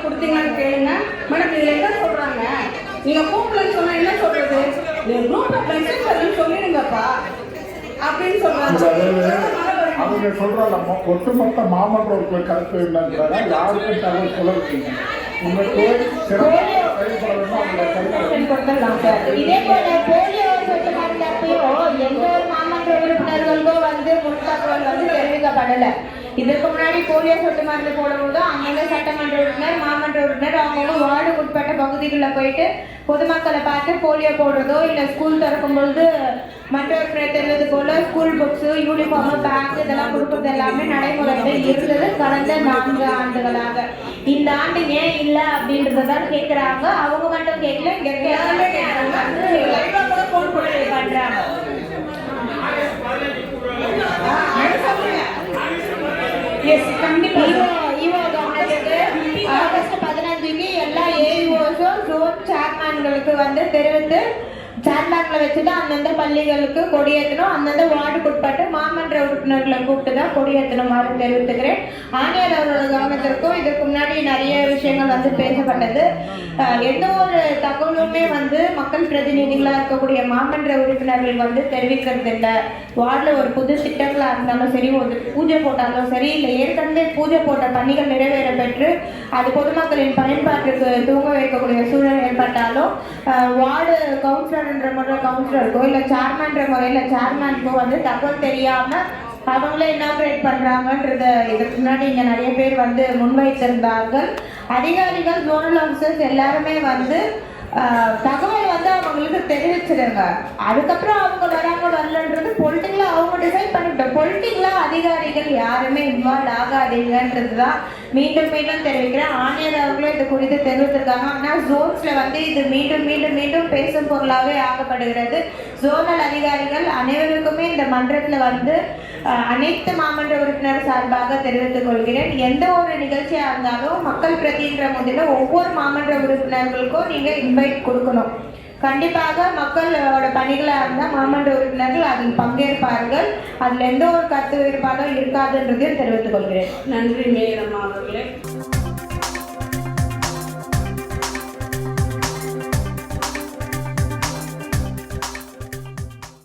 கொடுத்தீங்கன்னு கேளுங்க. மேடம் இதில் என்ன சொல்கிறாங்க, நீங்கள் கூப்பிடலன்னு சொன்னால் என்ன சொல்கிறது, குரூப்பில் மெசேஜ் சொல்லிடுங்கப்பா அப்படின்னு சொல்கிறாங்க. அவங்க சொல்றாங்க ஒட்டுமொத்த மாமன்ற உறுப்பினர் கருத்து என்னன்றாங்க, யாருக்கும் தகவல் சொல்லவில்லை. உங்க கோயில் சிறப்பாக செயல்படணும். இதே போல போலியோ சொட்டு மருந்தப்பையோ எந்த ஒரு மாமன்ற உறுப்பினர்களுக்கோ முன் தகவல் தெரிவிக்கப்படலை. இதற்கு முன்னாடி போலியோ சொட்டு மருந்து போடும்போது அந்தந்த சட்டமன்ற உறுப்பினர் மாமன்ற உறுப்பினர் அவங்க வார்டுக்கு உட்பட்ட பகுதிகளில் போயிட்டு பொதுமக்களை பார்த்து போலியோ போடுறதோ இல்லை ஸ்கூல் திறக்கும் பொழுது மற்ற உறுப்பினர் தெரிவது போல ஸ்கூல் புக்ஸு யூனிஃபார்மு பேக் இதெல்லாம் கொடுக்குறது எல்லாமே நடைமுறையில் இருந்தது கடந்த 4 ஆண்டுகளாக. இந்த ஆண்டு ஏன் இல்லை அப்படின்றதான் கேட்குறாங்க. அவங்க மட்டும் கேட்கல, இங்கே பண்றாங்க. ஆகஸ்ட் 15 எல்லா ஏஇஓஸும் ஜோன் சேர்மேன்களுக்கு தெரிவித்து சேர்மேன்களை வச்சுட்டு அந்தந்த பள்ளிகளுக்கு கொடியேற்றணும். அந்தந்த வார்டுக்கு உட்பட்டு மாமன்ற உறுப்பினர்களை கூப்பிட்டு தான் கொடியேற்றணுமாறு தெரிவித்துக்கிறேன். ஆணையர் அவரோட கவனத்திற்கும் இதுக்கு முன்னாடி நிறைய விஷயங்கள் பேசப்பட்டது. எந்த ஒரு தகவலுமே மக்கள் பிரதிநிதிகளாக இருக்கக்கூடிய மாமன்ற உறுப்பினர்கள் தெரிவிக்கிறது இல்லை. வார்டில் ஒரு புது திட்டங்களாக இருந்தாலும் சரி, ஒரு பூஜை போட்டாலும் சரி, இல்லை ஏற்கனவே பூஜை போட்ட பணிகள் நிறைவேற பெற்று அது பொதுமக்களின் பயன்பாட்டுக்கு தூங்க வைக்கக்கூடிய சூழல் ஏற்பட்டாலும் வார்டு கவுன்சிலர்ன்ற முறையில் கவுன்சிலருக்கோ இல்லை சேர்மன்ற முறையில் சேர்மேனுக்கோ தகவல் தெரியாமல் அவங்களே இனாக்ரேட் பண்ணுறாங்கன்றத இதுக்கு முன்னாடி இங்கே நிறைய பேர் முன்வைத்திருந்தார்கள். அதிகாரிகள் ஜோனல் ஆஃபீஸர்ஸ் எல்லாருமே தகவல் அவங்களுக்கு தெரிவிச்சிருங்க. அதுக்கப்புறம் அவங்க வராங்க வரலன்றது பொலிட்டிக்கலாக அவங்க டிசைட் பண்ணிவிட்டோம். பொலிட்டிக்கலாக அதிகாரிகள் யாருமே இன்வால்வ் ஆகாதீங்கன்றது தான் மீண்டும் மீண்டும் தெரிவிக்கிறேன். ஆணையர் அவர்களும் இது குறித்து தெரிவித்திருக்காங்க. ஆனால் ஜோன்ஸில் இது மீண்டும் மீண்டும் மீண்டும் பேசும் பொருளாகவே ஆகப்படுகிறது. ஜோனல் அதிகாரிகள் அனைவருக்குமே இந்த மன்றத்தில் அனைத்து மாமன்ற உறுப்பினர் சார்பாக தெரிவித்துக் கொள்கிறேன். எந்த ஒரு நிகழ்ச்சியாக இருந்தாலும் மக்கள் பிரதின்ற முதலில் ஒவ்வொரு மாமன்ற உறுப்பினர்களுக்கும் நீங்கள் இன்வைட் கொடுக்கணும். கண்டிப்பாக மக்களோட பணிகளாக இருந்தால் மாமன்ற உறுப்பினர்கள் அதில் பங்கேற்பார்கள். அதில் எந்த ஒரு கருத்து வேறுபாடும் இருக்காதுன்றதையும் தெரிவித்துக் கொள்கிறேன். நன்றி மேயர் அம்மா அவர்களே.